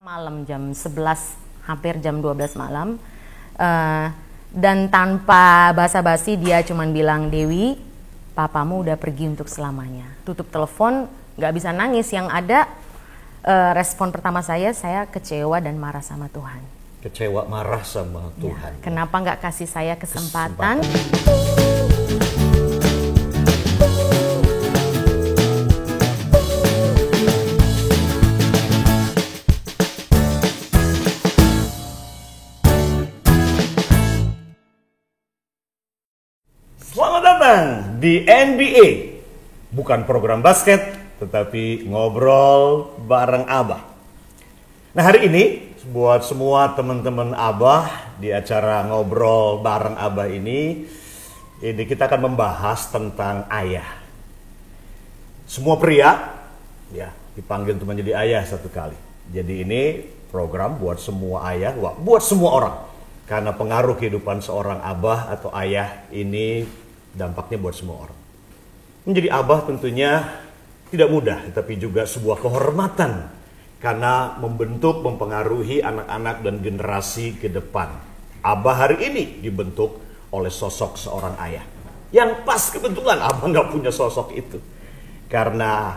Malam jam 11, hampir jam 12 malam. Dan tanpa basa-basi dia cuman bilang, "Dewi, papamu udah pergi untuk selamanya." Tutup telepon, gak bisa nangis. Yang ada respon pertama saya kecewa dan marah sama Tuhan. Kecewa, marah sama Tuhan. Ya, kenapa gak kasih saya kesempatan? Selamat datang di NBA. Bukan program basket, tetapi ngobrol bareng Abah. Nah, hari ini buat semua teman-teman Abah di acara ngobrol bareng Abah ini kita akan membahas tentang ayah. Semua pria ya dipanggil untuk menjadi ayah satu kali. Jadi ini program buat semua ayah, buat semua orang. Karena pengaruh kehidupan seorang abah atau ayah ini dampaknya buat semua orang. Menjadi abah tentunya tidak mudah, tetapi juga sebuah kehormatan karena membentuk, mempengaruhi anak-anak dan generasi ke depan. Abah hari ini dibentuk oleh sosok seorang ayah. Yang pas kebetulan abah nggak punya sosok itu. Karena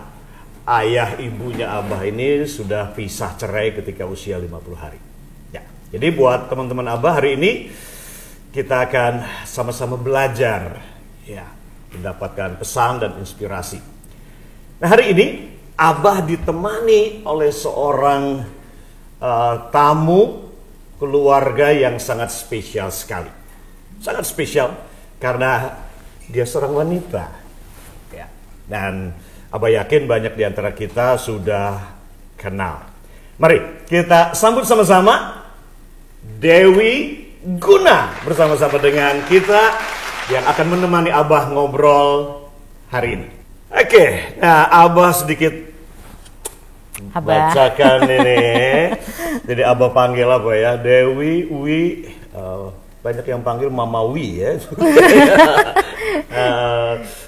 ayah ibunya abah ini sudah pisah cerai ketika usia 50 hari. Ya, jadi buat teman-teman abah hari ini kita akan sama-sama belajar ya, mendapatkan pesan dan inspirasi. Nah, hari ini abah ditemani oleh seorang tamu keluarga yang sangat spesial sekali. Sangat spesial karena dia seorang wanita. Ya. Dan abah yakin banyak di antara kita sudah kenal. Mari kita sambut sama-sama Dewi Guna bersama-sama dengan kita yang akan menemani abah ngobrol hari ini. Oke, nah abah sedikit bacakan ini. Jadi abah panggil apa ya? Dewi, Wi, banyak yang panggil Mama Wi ya.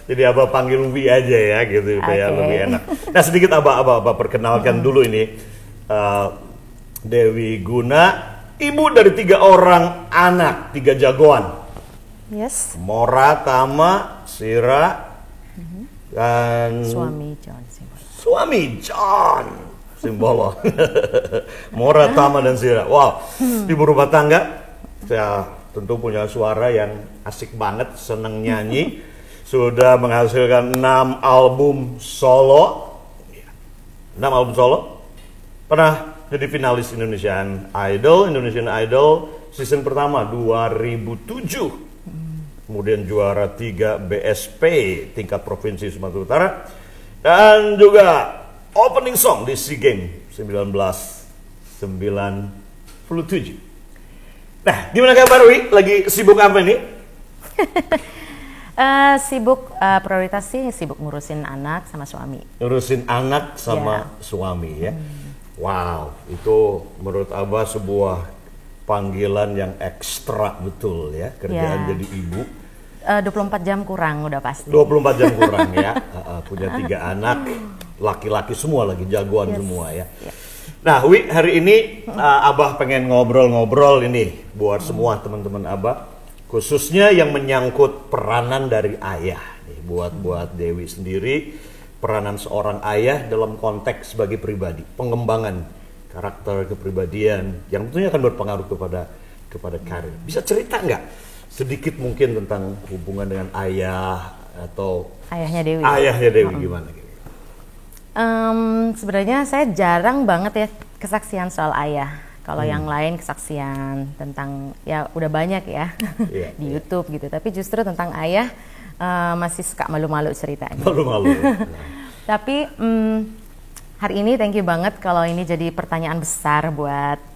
Jadi abah panggil Wi aja ya gitu supaya lebih enak. Nah, sedikit abah perkenalkan dulu ini Dewi Guna, ibu dari 3 orang anak, 3 jagoan. Yes. Mora, Tama, Sira, dan Suami John. Suami John Simbolo. Mora, Tama, dan Sira. Wow, ibu rumah tangga. Saya tentu punya suara yang asik banget, seneng nyanyi. Sudah menghasilkan 6 album solo. 6 album solo. Pernah jadi finalis Indonesian Idol season pertama 2007. Kemudian juara 3 BSP tingkat provinsi Sumatera Utara. Dan juga opening song di SEA Games 1997. Nah, gimana kabar Wi? Lagi sibuk apa ini? Sibuk, prioritas sih sibuk ngurusin anak sama suami. Ngurusin anak sama suami ya. Wow, itu menurut abah sebuah panggilan yang ekstra betul ya. Kerjaan jadi ibu. 24 jam kurang udah pasti. 24 jam kurang ya. Punya 3 anak, laki-laki semua lagi, jagoan semua ya. Nah, Wi, hari ini abah pengen ngobrol-ngobrol ini buat semua teman-teman abah, khususnya yang menyangkut peranan dari ayah. Nih, buat Dewi sendiri, peranan seorang ayah dalam konteks sebagai pribadi, pengembangan karakter, kepribadian yang tentunya akan berpengaruh kepada karir. Bisa cerita nggak sedikit mungkin tentang hubungan dengan ayah atau Ayahnya Dewi. Ayahnya Dewi gimana? Sebenarnya saya jarang banget ya kesaksian soal ayah. Kalau yang lain kesaksian tentang ya udah banyak ya di YouTube gitu. Tapi justru tentang ayah masih suka malu-malu ceritanya. Malu-malu. Tapi hari ini thank you banget kalau ini jadi pertanyaan besar buat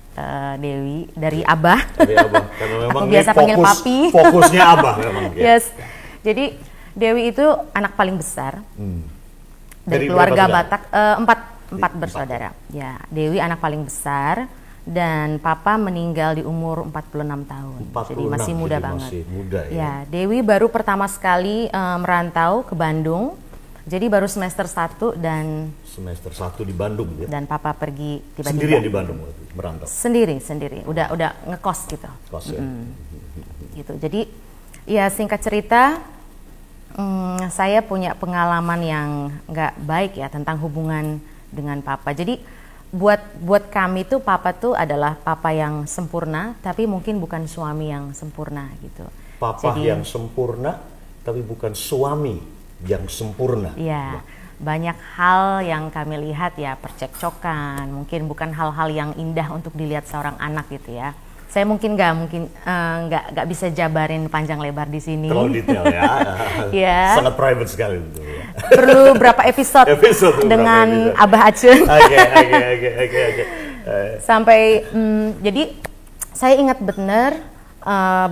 Dewi dari Abah. Dari Abah. Karena memang aku biasa panggil papi. Fokusnya Abah memang. Yes. Jadi Dewi itu anak paling besar dari keluarga Batak. 4 bersaudara. Ya, Dewi anak paling besar dan papa meninggal di umur 46 tahun. 46, jadi masih muda banget. Masih muda, ya. Ya, Dewi baru pertama sekali merantau ke Bandung Jadi baru semester 1 dan semester 1 di Bandung ya. Dan papa pergi tiba-tiba. Sendirian di Bandung merantau. Sendiri. Udah ngekos gitu. Kos ya. Gitu. Jadi ya singkat cerita, saya punya pengalaman yang nggak baik ya tentang hubungan dengan papa. Jadi buat kami tuh papa tuh adalah papa yang sempurna, tapi mungkin bukan suami yang sempurna gitu. Papa yang sempurna, tapi bukan suami yang sempurna. Iya, banyak hal yang kami lihat ya percekcokan, mungkin bukan hal-hal yang indah untuk dilihat seorang anak gitu ya. Saya mungkin nggak bisa jabarin panjang lebar di sini. Terlalu detail ya. Ya. Sangat private sekali itu ya. Perlu berapa episode dengan Abah Acun. Oke. Sampai jadi saya ingat benar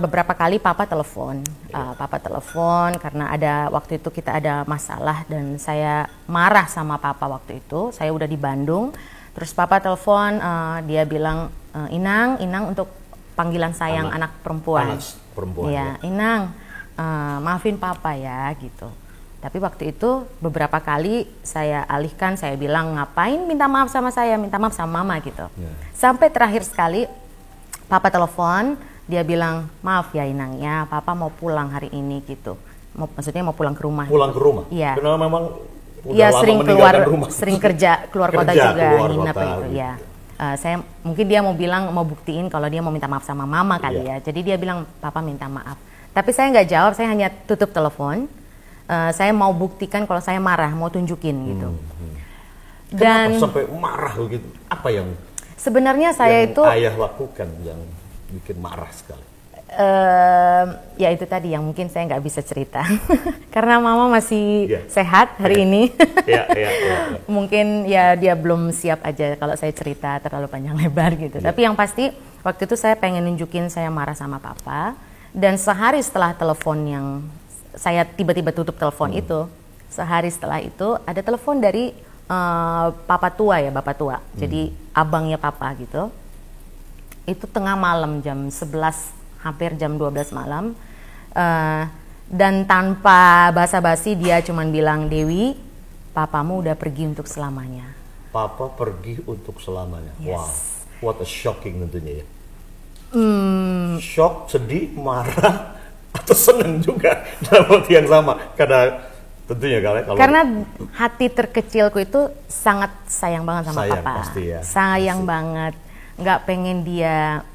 beberapa kali papa telepon. Papa telepon karena waktu itu kita ada masalah dan saya marah sama papa waktu itu. Saya udah di Bandung. Terus papa telepon, dia bilang, Inang untuk panggilan sayang anak perempuan. Anak perempuan. Ya, Inang, maafin papa ya gitu. Tapi waktu itu beberapa kali saya alihkan, saya bilang ngapain minta maaf sama saya, minta maaf sama mama gitu. Yeah. Sampai terakhir sekali papa telepon, dia bilang maaf ya Inang ya, papa mau pulang hari ini gitu. Maksudnya mau pulang ke rumah. Pulang ke rumah? Iya. Karena memang udah lama sering kerja keluar kota juga, nginep itu ya. Mungkin dia mau bilang, mau buktiin kalau dia mau minta maaf sama mama kali ya. Jadi dia bilang papa minta maaf. Tapi saya nggak jawab, saya hanya tutup telepon. Saya mau buktikan kalau saya marah, mau tunjukin gitu. Dan kenapa sampai marah begitu? Apa yang sebenarnya saya itu ayah lakukan yang bikin marah sekali? Ya itu tadi yang mungkin saya nggak bisa cerita karena mama masih sehat hari ini. Mungkin ya dia belum siap aja kalau saya cerita terlalu panjang lebar gitu. Tapi yang pasti waktu itu saya pengen nunjukin saya marah sama papa. Dan sehari setelah telepon yang saya tiba-tiba tutup telepon itu, sehari setelah itu ada telepon dari bapak tua. Jadi abangnya papa gitu. Itu tengah malam jam 11, hampir jam 12 malam, dan tanpa basa-basi dia cuman bilang, Dewi, papamu udah pergi untuk selamanya. Papa pergi untuk selamanya. Yes. Wow, what a shocking tentunya ya. Shock, sedih, marah, atau senang juga dalam waktu yang sama. Karena hati terkecilku itu sangat sayang banget sama papa. Pasti ya. Sayang banget. Nggak pengen dia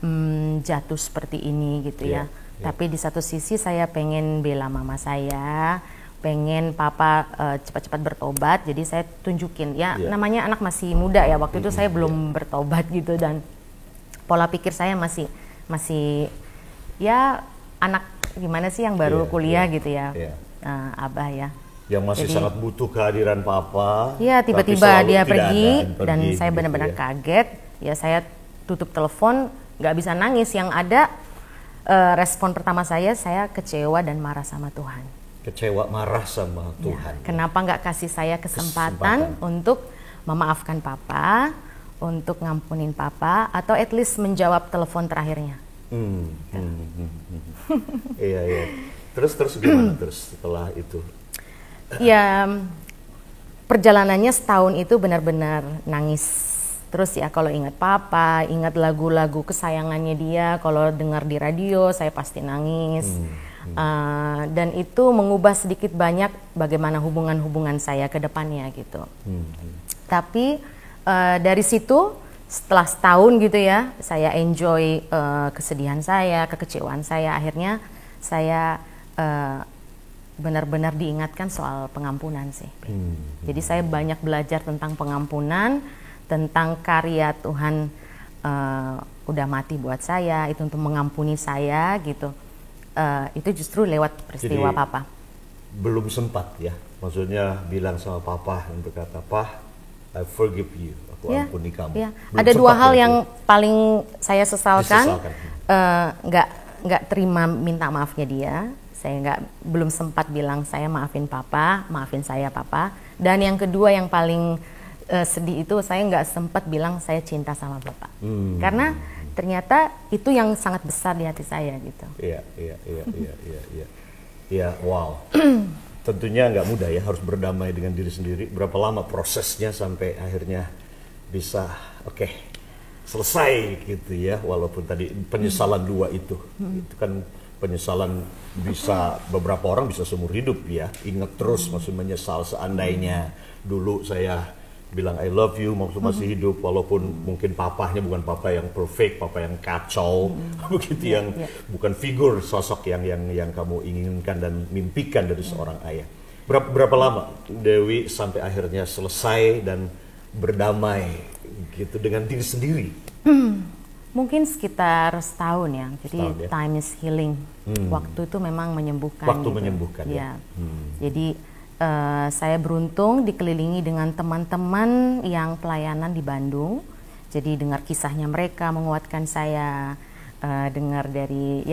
jatuh seperti ini gitu ya. Tapi di satu sisi saya pengen bela mama saya, pengen papa cepat-cepat bertobat. Jadi saya tunjukin ya, namanya anak masih muda ya. Waktu itu saya belum bertobat gitu dan pola pikir saya masih ya anak gimana sih yang baru kuliah gitu ya. Abah ya. Yang masih sangat butuh kehadiran papa. Ya tiba-tiba dia pergi dan saya benar-benar kaget. Ya saya tutup telepon, nggak bisa nangis. Yang ada respon pertama saya kecewa dan marah sama Tuhan. Kecewa, marah sama Tuhan. Kenapa nggak kasih saya kesempatan untuk memaafkan papa, untuk ngampunin papa, atau at least menjawab telepon terakhirnya. Iya. Terus gimana terus setelah itu? Ya perjalanannya setahun itu benar-benar nangis. Terus ya kalau ingat papa, ingat lagu-lagu kesayangannya dia, kalau dengar di radio saya pasti nangis. Dan itu mengubah sedikit banyak bagaimana hubungan saya ke depannya gitu. Tapi dari situ setelah setahun gitu ya, saya enjoy kesedihan saya, kekecewaan saya. Akhirnya saya benar-benar diingatkan soal pengampunan sih. Jadi saya banyak belajar tentang pengampunan, tentang karya Tuhan udah mati buat saya, itu untuk mengampuni saya gitu. Itu justru lewat peristiwa papa. Belum sempat ya, maksudnya bilang sama papa untuk kata, "Pah, I forgive you, aku ampuni kamu." Ya. Ada dua hal yang paling saya sesalkan. Nggak terima minta maafnya dia. Saya belum sempat bilang saya maafin papa, maafin saya papa. Dan yang kedua yang paling sedih itu saya nggak sempat bilang saya cinta sama bapak. Karena ternyata itu yang sangat besar di hati saya gitu. Iya, wow. tentunya nggak mudah ya, harus berdamai dengan diri sendiri. Berapa lama prosesnya sampai akhirnya bisa selesai gitu ya, walaupun tadi penyesalan dua itu kan penyesalan bisa beberapa orang bisa seumur hidup ya, ingat terus maksud menyesal seandainya dulu saya bilang I love you maksud masih hidup, walaupun mungkin papahnya bukan papa yang perfect, papa yang kacau begitu, yang bukan figur sosok yang kamu inginkan dan mimpikan dari seorang ayah. Berapa lama Dewi sampai akhirnya selesai dan berdamai gitu dengan diri sendiri? Mungkin sekitar setahun ya. Jadi setahun, ya? Time is healing. Waktu itu memang menyembuhkan. Waktu gitu. menyembuhkan ya. Jadi saya beruntung dikelilingi dengan teman-teman yang pelayanan di Bandung. Jadi dengar kisahnya mereka menguatkan saya. Dengar dari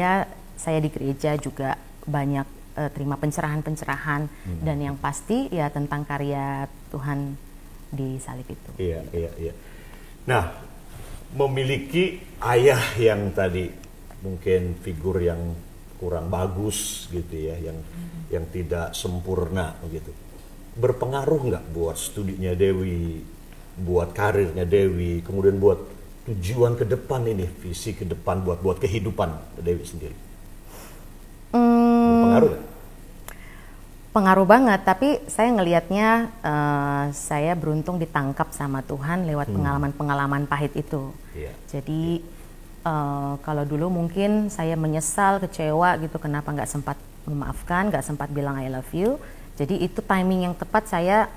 saya di gereja juga banyak terima pencerahan-pencerahan dan yang pasti ya tentang karya Tuhan di salib itu. Iya. Nah, memiliki ayah yang tadi mungkin figur yang kurang bagus gitu ya, yang tidak sempurna begitu, berpengaruh nggak buat studinya Dewi, buat karirnya Dewi, kemudian buat tujuan ke depan ini, visi ke depan buat kehidupan Dewi sendiri? Berpengaruh nggak? Pengaruh banget, tapi saya ngelihatnya saya beruntung ditangkap sama Tuhan lewat pengalaman-pengalaman pahit itu. Jadi kalau dulu mungkin saya menyesal, kecewa gitu, kenapa nggak sempat memaafkan, nggak sempat bilang I love you. Jadi itu timing yang tepat, saya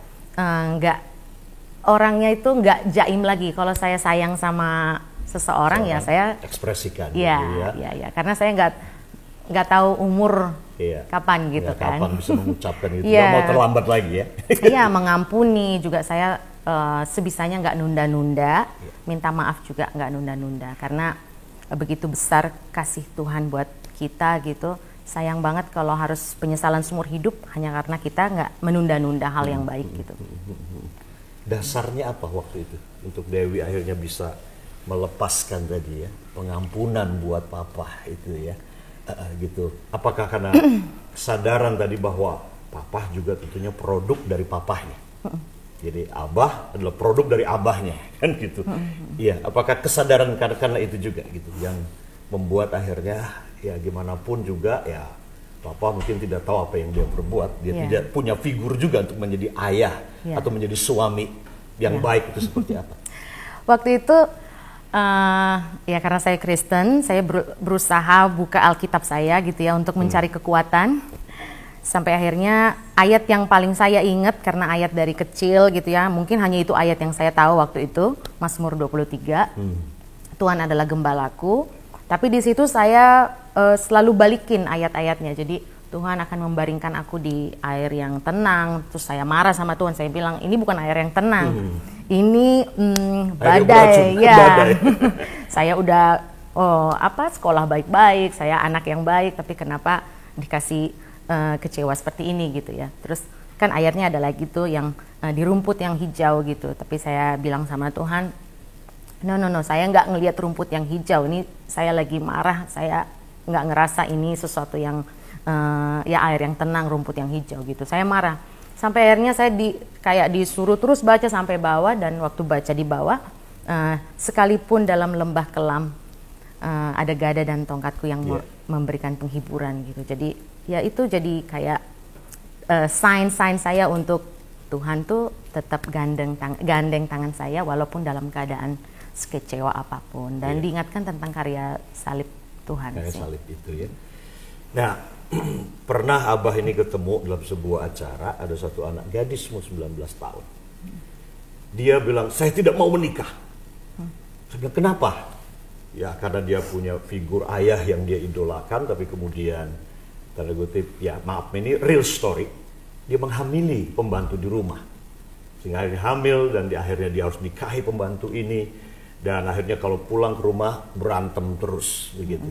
orangnya itu nggak jaim lagi. Kalau saya sayang sama seseorang ya saya ekspresikan. Iya, karena saya nggak tahu umur kapan gitu kan. Kapan bisa mengucapkan itu, nggak mau terlambat lagi ya. Iya, mengampuni juga saya sebisanya nggak nunda-nunda, minta maaf juga nggak nunda-nunda, karena begitu besar kasih Tuhan buat kita gitu. Sayang banget kalau harus penyesalan seumur hidup hanya karena kita nggak menunda-nunda hal yang baik gitu. Dasarnya apa waktu itu untuk Dewi akhirnya bisa melepaskan tadi ya, pengampunan buat papa itu ya, gitu. Apakah karena kesadaran tadi bahwa papa juga tentunya produk dari papahnya? Jadi abah adalah produk dari abahnya, kan gitu. Iya, apakah kesadaran karena itu juga gitu yang membuat akhirnya ya gimana pun juga ya papa mungkin tidak tahu apa yang dia perbuat, dia tidak punya figur juga untuk menjadi ayah atau menjadi suami yang baik itu seperti apa? Waktu itu ya karena saya Kristen, saya berusaha buka Alkitab saya gitu ya untuk mencari kekuatan. Sampai akhirnya ayat yang paling saya ingat karena ayat dari kecil gitu ya, mungkin hanya itu ayat yang saya tahu waktu itu, Mazmur 23. Tuhan adalah gembalaku. Tapi di situ saya selalu balikin ayat-ayatnya. Jadi Tuhan akan membaringkan aku di air yang tenang. Terus saya marah sama Tuhan, saya bilang ini bukan air yang tenang. Ini badai ya. Badai. Saya udah sekolah baik-baik, saya anak yang baik, tapi kenapa dikasih kecewa seperti ini gitu ya. Terus kan ayatnya ada lagi tuh yang di rumput yang hijau gitu, tapi saya bilang sama Tuhan, no, saya nggak ngelihat rumput yang hijau, ini saya lagi marah, saya nggak ngerasa ini sesuatu yang air yang tenang, rumput yang hijau gitu. Saya marah sampai akhirnya saya kayak disuruh terus baca sampai bawah, dan waktu baca di bawah sekalipun dalam lembah kelam ada gada dan tongkatku yang memberikan penghiburan gitu. Jadi ya itu jadi kayak sign saya untuk Tuhan tuh tetap gandeng tangan saya walaupun dalam keadaan sekecewa apapun, dan diingatkan tentang karya salib Tuhan. Karya salib itu ya. Nah, pernah abah ini ketemu dalam sebuah acara, ada satu anak gadis umur 19 tahun. Dia bilang, saya tidak mau menikah. Saya bilang, kenapa? Ya karena dia punya figur ayah yang dia idolakan, tapi kemudian tanda kutip, ya maaf ini real story, dia menghamili pembantu di rumah, sehingga akhirnya hamil, dan akhirnya dia harus nikahi pembantu ini, dan akhirnya kalau pulang ke rumah berantem terus begitu.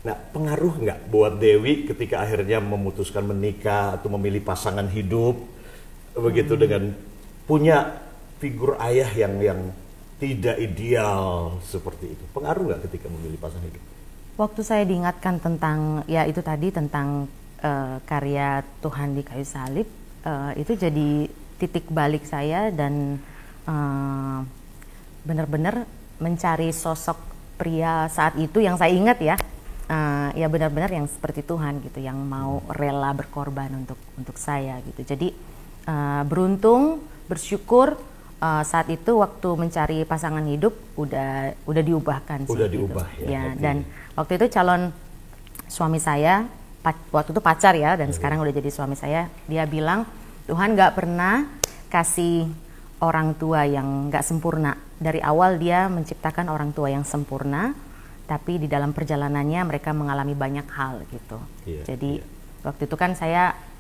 Nah, pengaruh nggak buat Dewi ketika akhirnya memutuskan menikah atau memilih pasangan hidup begitu dengan punya figur ayah yang tidak ideal seperti itu? Pengaruh nggak ketika memilih pasangan hidup? Waktu saya diingatkan tentang ya itu tadi tentang karya Tuhan di kayu salib, itu jadi titik balik saya dan benar-benar mencari sosok pria saat itu yang saya ingat ya, ya benar-benar yang seperti Tuhan gitu, yang mau rela berkorban untuk saya gitu. Jadi beruntung, bersyukur saat itu waktu mencari pasangan hidup udah diubahkan sih. Udah gitu. diubah ya. Dan waktu itu calon suami saya, waktu itu pacar ya, dan sekarang udah jadi suami saya, dia bilang Tuhan nggak pernah kasih orang tua yang nggak sempurna. Dari awal dia menciptakan orang tua yang sempurna, tapi di dalam perjalanannya mereka mengalami banyak hal gitu. Jadi waktu itu kan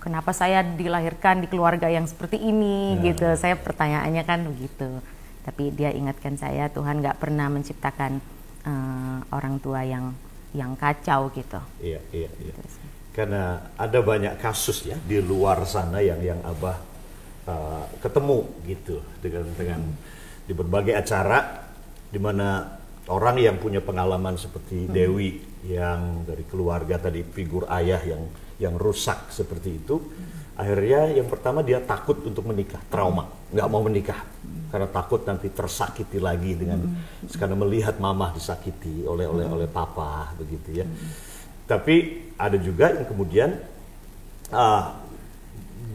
kenapa saya dilahirkan di keluarga yang seperti ini gitu. Saya pertanyaannya kan begitu. Tapi dia ingatkan saya, Tuhan nggak pernah menciptakan orang tua yang kacau gitu. Iya. Karena ada banyak kasus ya di luar sana yang Abah ketemu gitu dengan di berbagai acara di mana orang yang punya pengalaman seperti Dewi yang dari keluarga tadi figur ayah yang rusak seperti itu, akhirnya yang pertama dia takut untuk menikah, trauma, nggak mau menikah karena takut nanti tersakiti lagi karena melihat mama disakiti oleh papa begitu ya. Tapi ada juga yang kemudian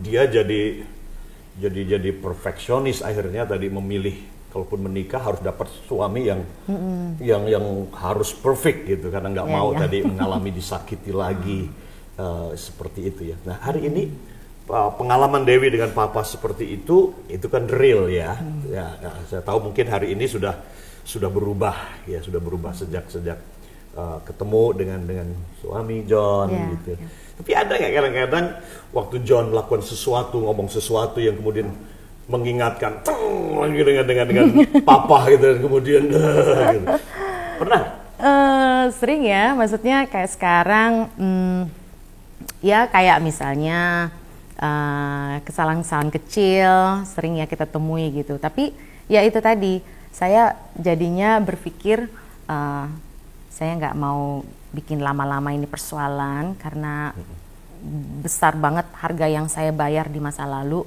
dia jadi perfeksionis, akhirnya tadi memilih kalaupun menikah harus dapat suami yang harus perfect gitu, karena nggak mau tadi mengalami disakiti lagi seperti itu ya. Nah hari ini pengalaman Dewi dengan papa seperti itu kan real ya. Saya tahu mungkin hari ini sudah berubah ya, sudah berubah sejak ketemu dengan suami John gitu. Tapi ada nggak kadang-kadang waktu John melakukan sesuatu, ngomong sesuatu yang kemudian mengingatkan dengan papa gitu, dan kemudian gitu. Pernah? Sering ya, maksudnya kayak sekarang ya kayak misalnya kesalahan-kesalahan kecil sering ya kita temui gitu. Tapi ya itu tadi, saya jadinya berpikir saya nggak mau bikin lama-lama ini persoalan, karena besar banget harga yang saya bayar di masa lalu,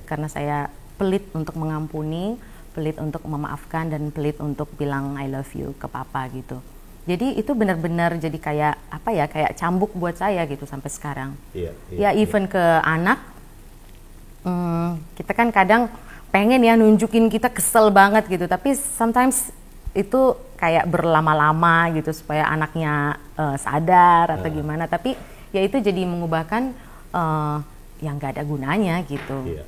karena saya pelit untuk mengampuni, pelit untuk memaafkan, dan pelit untuk bilang I love you ke papa gitu. Jadi itu benar-benar jadi kayak cambuk buat saya gitu sampai sekarang. Even ke anak, kita kan kadang pengen ya nunjukin kita kesel banget gitu, tapi sometimes itu kayak berlama-lama gitu supaya anaknya sadar atau gimana. Tapi ya itu jadi mengubahkan yang gak ada gunanya gitu.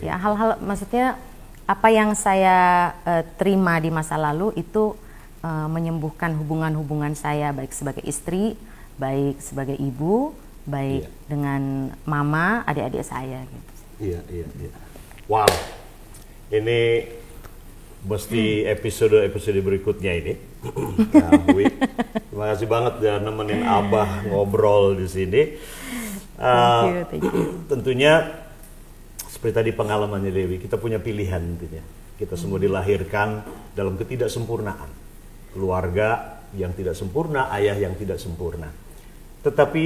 Ya hal-hal, maksudnya apa yang saya terima di masa lalu itu menyembuhkan hubungan-hubungan saya, baik sebagai istri, baik sebagai ibu, baik dengan mama, adik-adik saya gitu. Iya. Wow, ini mesti episode berikutnya ini. Wi, terima kasih banget ya nemenin Abah ngobrol di sini. Thank you. Tentunya seperti tadi pengalamannya Dewi, kita punya pilihan tentunya. Kita semua dilahirkan dalam ketidaksempurnaan. Keluarga yang tidak sempurna, ayah yang tidak sempurna. Tetapi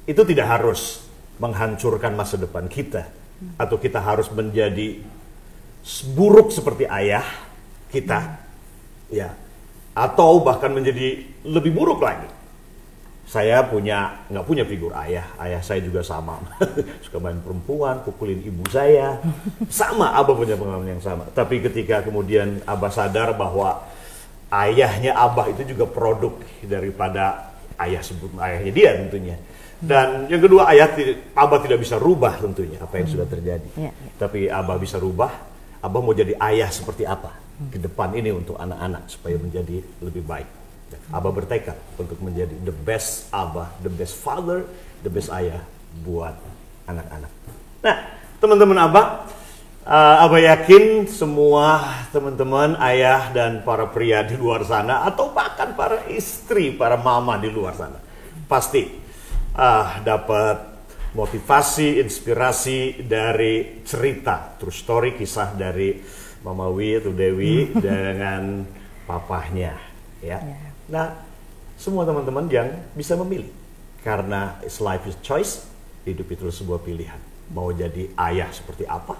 itu tidak harus menghancurkan masa depan kita, atau kita harus menjadi buruk seperti ayah kita, ya, atau bahkan menjadi lebih buruk lagi. Saya nggak punya figur ayah saya juga sama, suka main perempuan, pukulin ibu saya, sama. Abah punya pengalaman yang sama. Tapi ketika kemudian Abah sadar bahwa ayahnya Abah itu juga produk daripada ayahnya dia tentunya. Dan yang kedua, Abah tidak bisa rubah tentunya apa yang sudah terjadi. Tapi Abah bisa rubah. Abah mau jadi ayah seperti apa ke depan ini untuk anak-anak supaya menjadi lebih baik. Abah bertekad untuk menjadi the best Abah, the best father, the best ayah buat anak-anak. Nah, teman-teman Abah yakin semua teman-teman ayah dan para pria di luar sana, atau bahkan para istri, para mama di luar sana, pasti dapat motivasi, inspirasi dari cerita, true story, kisah dari Mama Wi atau Dewi dengan papahnya, ya. Nah, semua teman-teman yang bisa memilih Karena life is choice, hidup itu sebuah pilihan. Mau jadi ayah seperti apa,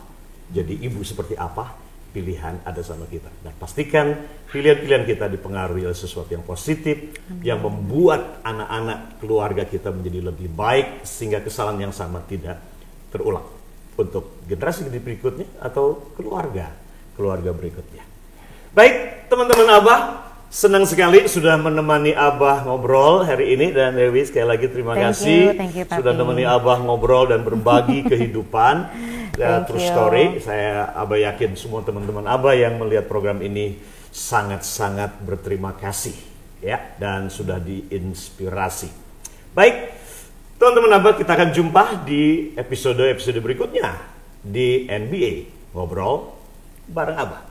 jadi ibu seperti apa, pilihan ada sama kita. Dan pastikan pilihan-pilihan kita dipengaruhi oleh sesuatu yang positif, yang membuat anak-anak keluarga kita menjadi lebih baik, sehingga kesalahan yang sama tidak terulang untuk generasi berikutnya atau keluarga berikutnya. Baik, teman-teman Abah, senang sekali sudah menemani Abah ngobrol hari ini. Dan Dewi, sekali lagi terima kasih thank you, sudah menemani Abah ngobrol dan berbagi kehidupan. True story. Abah yakin semua teman-teman Abah yang melihat program ini sangat-sangat berterima kasih ya, dan sudah diinspirasi. Baik, teman-teman Abah, kita akan jumpa di episode berikutnya di NBA Ngobrol bareng Abah.